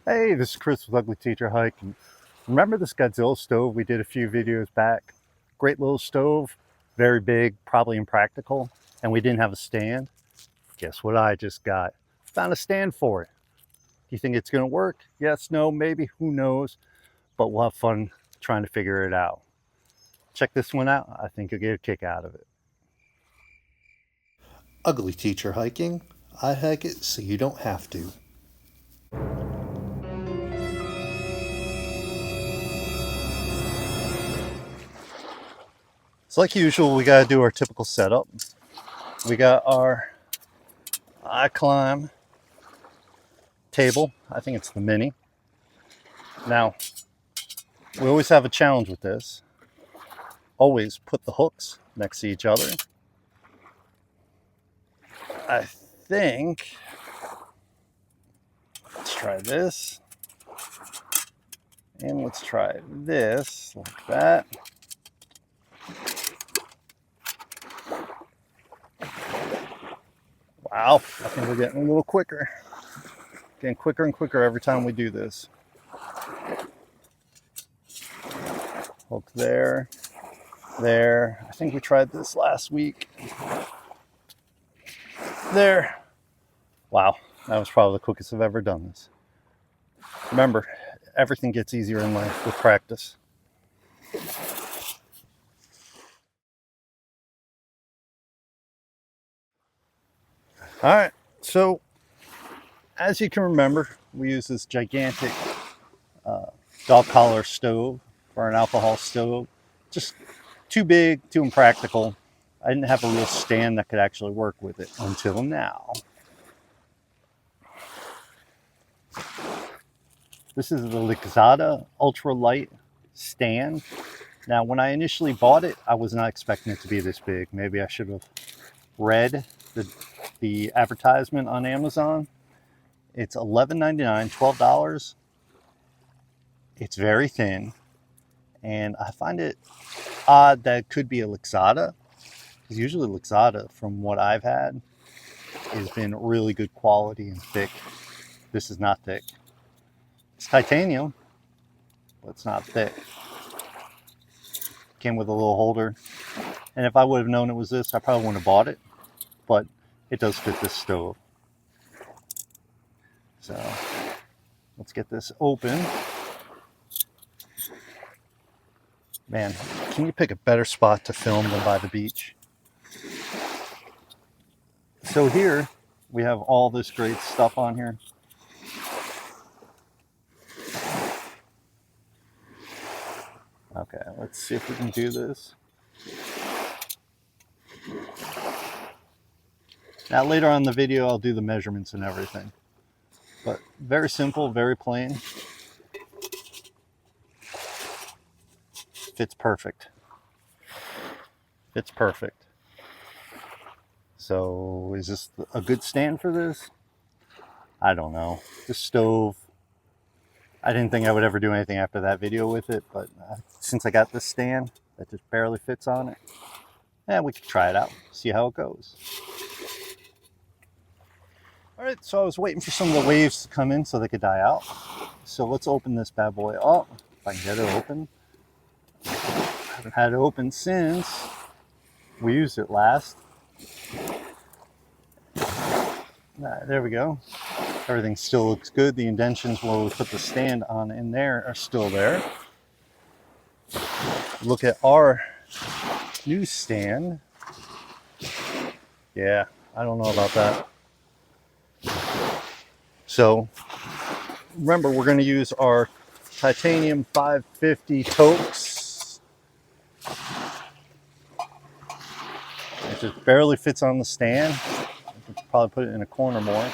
Hey, this is Chris with Ugly.Teacher.Hiking. Remember this Godzilla stove we did a few videos back? Great little stove, very big, probably impractical, and we didn't have a stand. Guess what I just got? Found a stand for it. Do you think it's gonna work? Yes, no, maybe, who knows? But we'll have fun trying to figure it out. Check this one out. I think you'll get a kick out of it. Ugly.Teacher.Hiking. I hike it so you don't have to. So like usual, we gotta do our typical setup. We got our I climb table. I think it's the mini. Now, we always have a challenge with this. Always put the hooks next to each other. I think, let's try this. And let's try this, like that. Wow, I think we're getting a little quicker. Getting quicker and quicker every time we do this. Hook there, there. I think we tried this last week. There. Wow, that was probably the quickest I've ever done this. Remember, everything gets easier in life with practice. All right, so as you can remember, we use this gigantic dog collar stove for an alcohol stove. Just too big, too impractical. I didn't have a real stand that could actually work with it until now. This is the Lixada ultralight stand. Now, when I initially bought it, I was not expecting it to be this big. Maybe I should have read the advertisement on Amazon. It's $11.99, $12. It's very thin, and I find it odd that it could be a Lixada, because usually Lixada, from what I've had, has been really good quality and thick. This is not thick. It's titanium, but it's not thick. Came with a little holder, and if I would have known it was this, I probably wouldn't have bought it, but it does fit this stove. So let's get this open. Man, can you pick a better spot to film than by the beach? So here we have all this great stuff on here. Okay, let's see if we can do this. Now later on in the video, I'll do the measurements and everything. But very simple, very plain. Fits perfect. Fits perfect. So is this a good stand for this? I don't know. This stove, I didn't think I would ever do anything after that video with it, but since I got this stand that just barely fits on it, we could try it out, see how it goes. All right, so I was waiting for some of the waves to come in so they could die out. So let's open this bad boy up, if I can get it open. I haven't had it open since we used it last. There we go. Everything still looks good. The indentions where we put the stand on in there are still there. Look at our new stand. Yeah, I don't know about that. So remember, we're going to use our titanium 550 Toaks. It just barely fits on the stand. I could probably put it in a corner more,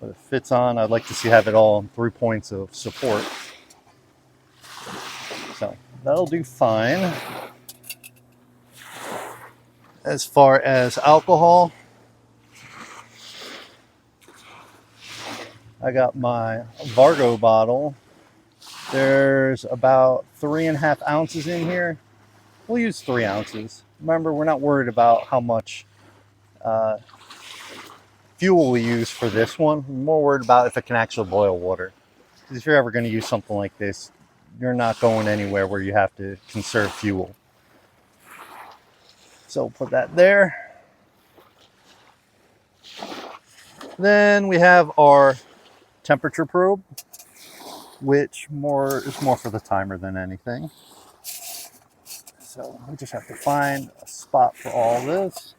but it fits on. I'd like to see have it all on 3 points of support. So that'll do fine. As far as alcohol, I got my Vargo bottle. There's about 3.5 ounces in here. We'll use 3 ounces. Remember, we're not worried about how much fuel we use for this one. We're more worried about if it can actually boil water. Because if you're ever going to use something like this, you're not going anywhere where you have to conserve fuel. So put that there. Then we have our temperature probe, which is more for the timer than anything. So we just have to find a spot for all this.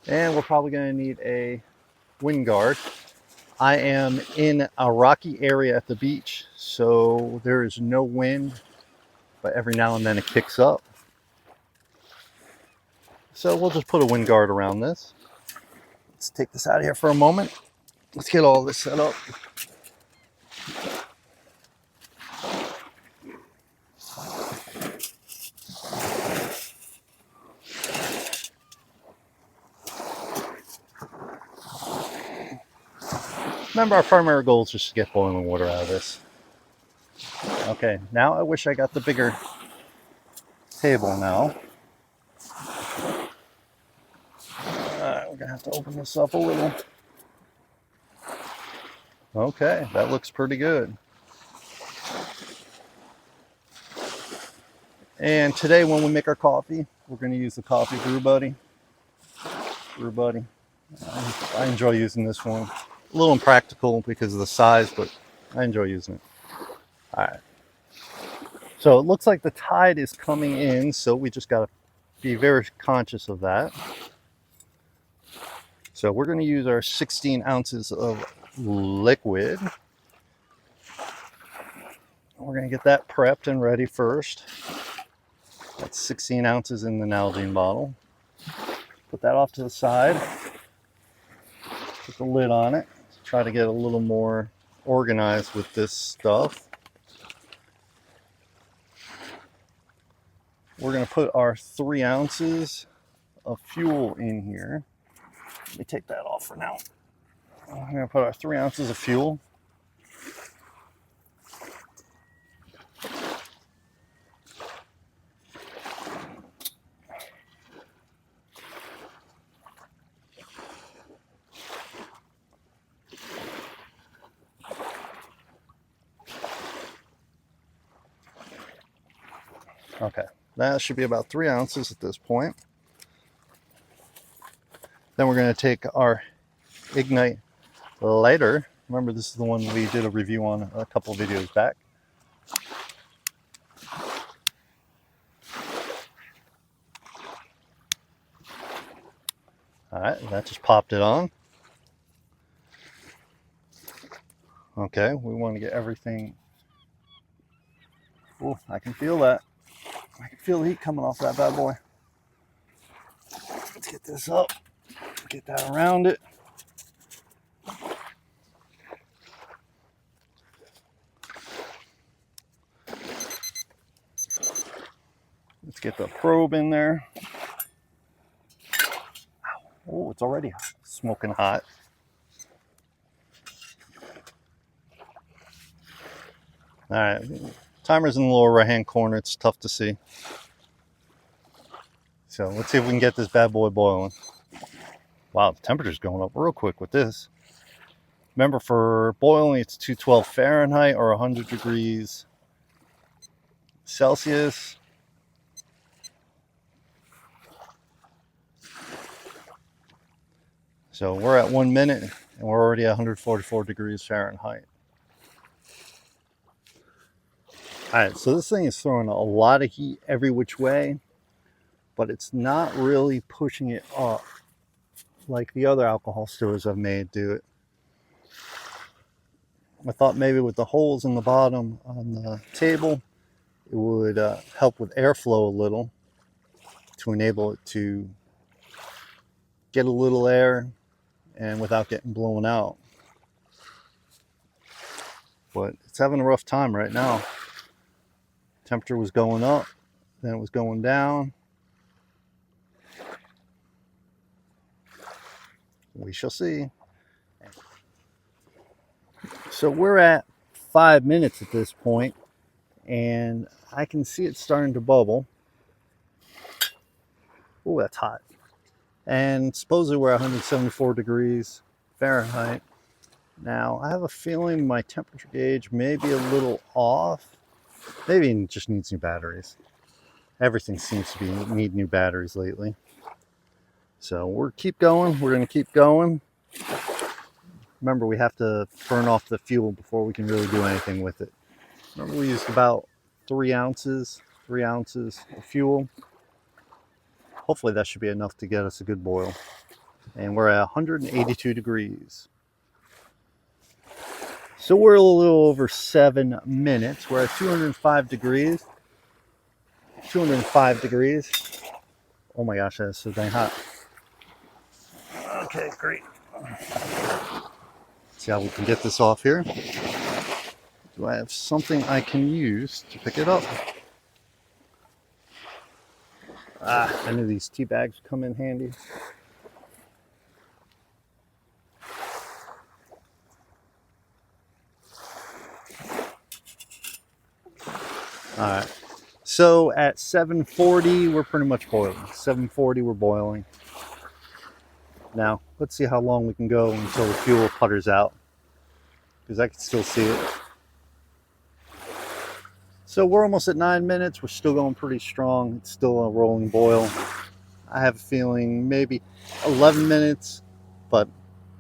And we're probably going to need a wind guard. I am in a rocky area at the beach, so there is no wind, but every now and then it kicks up. So we'll just put a wind guard around this. Let's take this out of here for a moment. Let's get all this set up. Remember, our primary goal is just to get boiling water out of this. Okay, now I wish I got the bigger table now. Alright, we're gonna have to open this up a little. Okay, that looks pretty good. And today when we make our coffee, we're gonna use the coffee brew buddy. I enjoy using this one. A little impractical because of the size, but I enjoy using it. All right. So it looks like the tide is coming in, so we just got to be very conscious of that. So we're going to use our 16 ounces of liquid. We're going to get that prepped and ready first. That's 16 ounces in the Nalgene bottle. Put that off to the side. Put the lid on it. Try to get a little more organized with this stuff. We're going to put our 3 ounces of fuel in here. Let me take that off for now. I'm going to put our 3 ounces of fuel. Okay, that should be about 3 ounces at this point. Then we're going to take our Ignik Lighter. Remember, this is the one we did a review on a couple of videos back. All right, that just popped it on. Okay, we want to get everything. Oh, I can feel that. I can feel the heat coming off that bad boy. Let's get this up. Get that around it. Let's get the probe in there. Oh, it's already smoking hot. All right, timer's in the lower right hand corner. It's tough to see. So let's see if we can get this bad boy boiling. Wow, the temperature's going up real quick with this. Remember, for boiling, it's 212 Fahrenheit or 100 degrees Celsius. So we're at 1 minute and we're already at 144 degrees Fahrenheit. All right, so this thing is throwing a lot of heat every which way, but it's not really pushing it up like the other alcohol stores I've made do it. I thought maybe with the holes in the bottom on the table, it would help with airflow a little to enable it to get a little air and without getting blown out. But it's having a rough time right now. Temperature was going up, then it was going down. We shall see. So we're at 5 minutes at this point, and I can see it starting to bubble. Oh, that's hot. And supposedly we're at 174 degrees Fahrenheit. Now, I have a feeling my temperature gauge may be a little off. Maybe it just needs new batteries. Everything seems to need new batteries lately. So we're keep going. We're going to keep going. Remember, we have to burn off the fuel before we can really do anything with it. Remember, we used about 3 ounces of fuel. Hopefully that should be enough to get us a good boil. And we're at 182 degrees. So we're a little over 7 minutes. We're at 205 degrees. 205 degrees. Oh my gosh, that's so dang hot. Okay, great. See how we can get this off here. Do I have something I can use to pick it up? I knew these tea bags would come in handy. Alright, so at 740 we're pretty much boiling. 740 we're boiling. Now, let's see how long we can go until the fuel putters out, because I can still see it. So we're almost at 9 minutes. We're still going pretty strong. It's still a rolling boil. I have a feeling maybe 11 minutes, but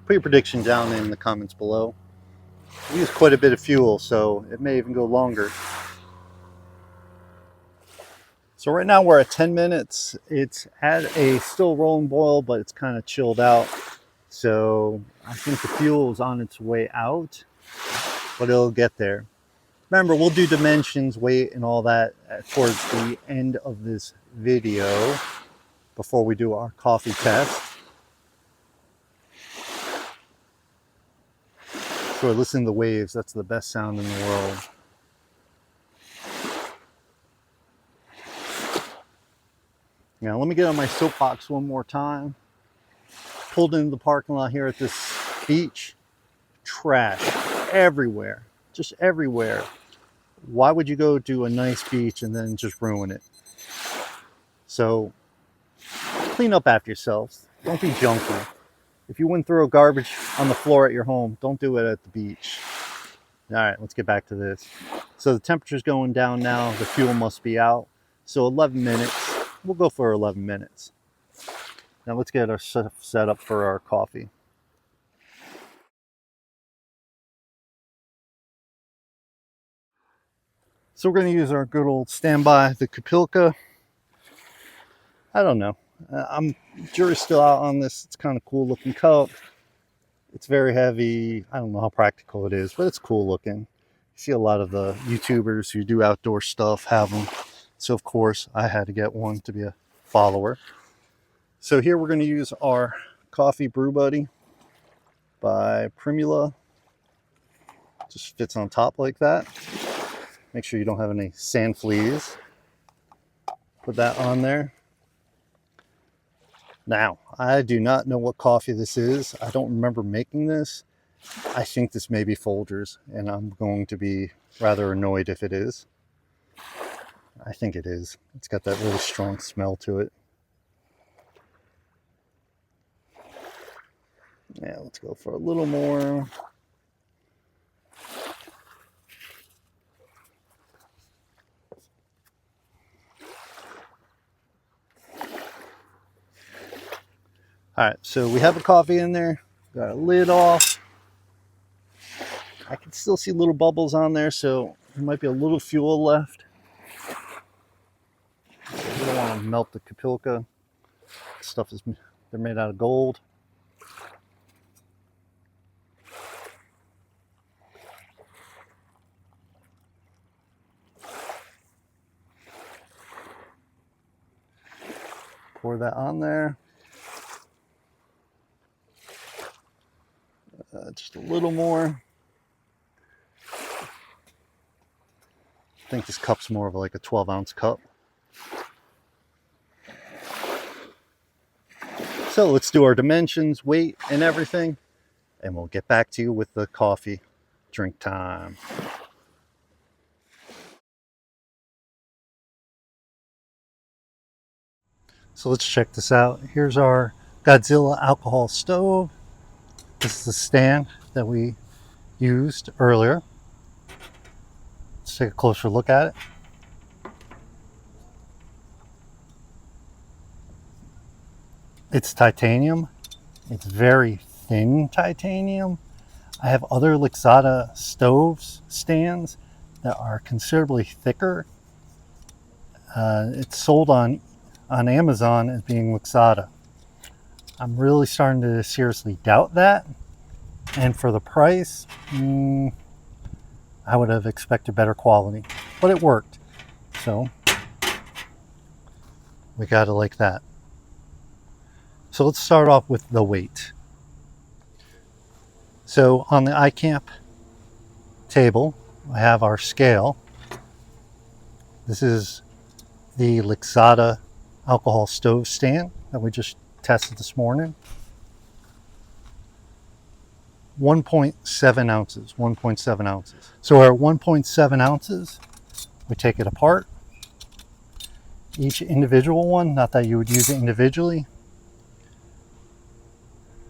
put your prediction down in the comments below. We use quite a bit of fuel, so it may even go longer. So right now we're at 10 minutes. It's at a still rolling boil, but it's kind of chilled out. So I think the fuel is on its way out, but it'll get there. Remember, we'll do dimensions, weight, and all that towards the end of this video before we do our coffee test. So listen to the waves. That's the best sound in the world. Now, let me get on my soapbox one more time. Pulled into the parking lot here at this beach. Trash everywhere. Just everywhere. Why would you go to a nice beach and then just ruin it? So clean up after yourselves. Don't be junky. If you wouldn't throw garbage on the floor at your home, don't do it at the beach. All right, let's get back to this. So the temperature's going down now. The fuel must be out. So 11 minutes. We'll go for 11 minutes. Now let's get our stuff set up for our coffee. So we're going to use our good old standby, the Kupilka. I don't know. Jury's still out on this. It's kind of cool looking cup. It's very heavy. I don't know how practical it is, but it's cool looking. You see a lot of the YouTubers who do outdoor stuff have them. So of course I had to get one to be a follower. So here we're going to use our Coffee Brew Buddy by Primula. Just fits on top like that. Make sure you don't have any sand fleas. Put that on there. Now, I do not know what coffee this is. I don't remember making this. I think this may be Folgers, and I'm going to be rather annoyed if it is. I think it is. It's got that really strong smell to it. Yeah, let's go for a little more. All right, so we have a coffee in there. Got a lid off. I can still see little bubbles on there, so there might be a little fuel left. We don't want to melt the Kupilka. This stuff is, they're made out of gold. Pour that on there. Just a little more. I think this cup's more of like a 12-ounce cup. So let's do our dimensions, weight, and everything, and we'll get back to you with the coffee drink time. So let's check this out. Here's our Godzilla alcohol stove. This is the stand that we used earlier. Let's take a closer look at it. It's titanium. It's very thin titanium. I have other Lixada stoves stands that are considerably thicker. It's sold on Amazon as being Lixada. I'm really starting to seriously doubt that. And for the price, I would have expected better quality, but it worked. So we got it like that. So let's start off with the weight. So on the iCamp table, I have our scale. This is the Lixada alcohol stove stand that we just tested this morning. 1.7 ounces, 1.7 ounces. So our 1.7 ounces, we take it apart. Each individual one, not that you would use it individually.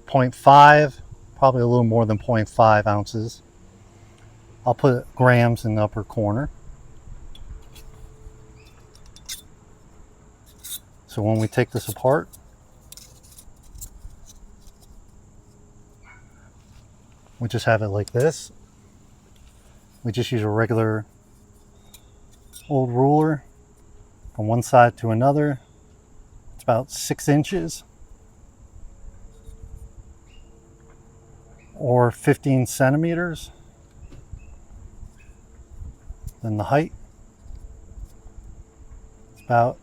0.5, probably a little more than 0.5 ounces. I'll put grams in the upper corner. So when we take this apart, we just have it like this. We just use a regular old ruler from one side to another. It's about 6 inches or 15 centimeters. Then the height, it's about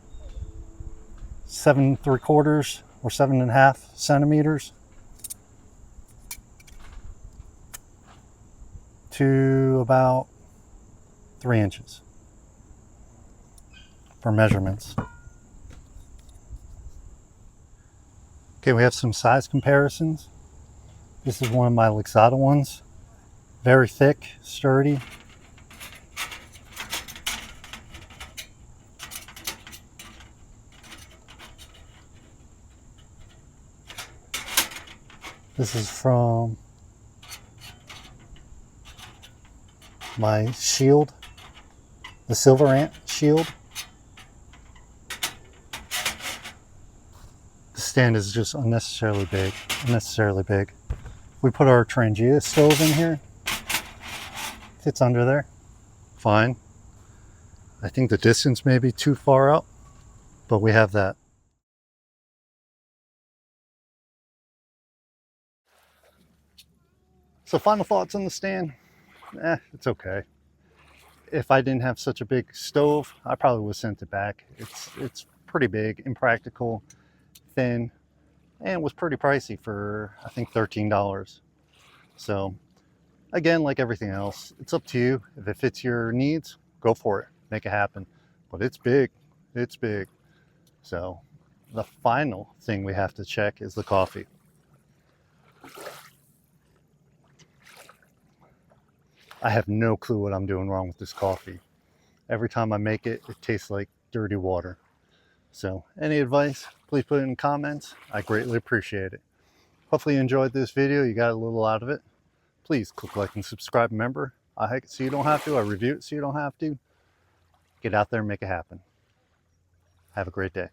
7 3/4 or 7.5 centimeters to about 3 inches for measurements. Okay, we have some size comparisons. This is one of my Lixada ones. Very thick, sturdy. This is from my shield, the Silver Ant shield. The stand is just unnecessarily big, We put our Trangia stove in here. Fits under there, fine. I think the distance may be too far out, but we have that. So final thoughts on the stand? It's okay. If I didn't have such a big stove, I probably would have sent it back. It's pretty big, impractical, thin, and it was pretty pricey for, I think, $13. So again, like everything else, it's up to you. If it fits your needs, go for it, make it happen. But it's big, it's big. So the final thing we have to check is the coffee. I have no clue what I'm doing wrong with this coffee. Every time I make it, it tastes like dirty water. So any advice, please put it in comments. I greatly appreciate it. Hopefully you enjoyed this video. You got a little out of it. Please click like and subscribe. Remember, I hike it so you don't have to. I review it so you don't have to. Get out there and make it happen. Have a great day.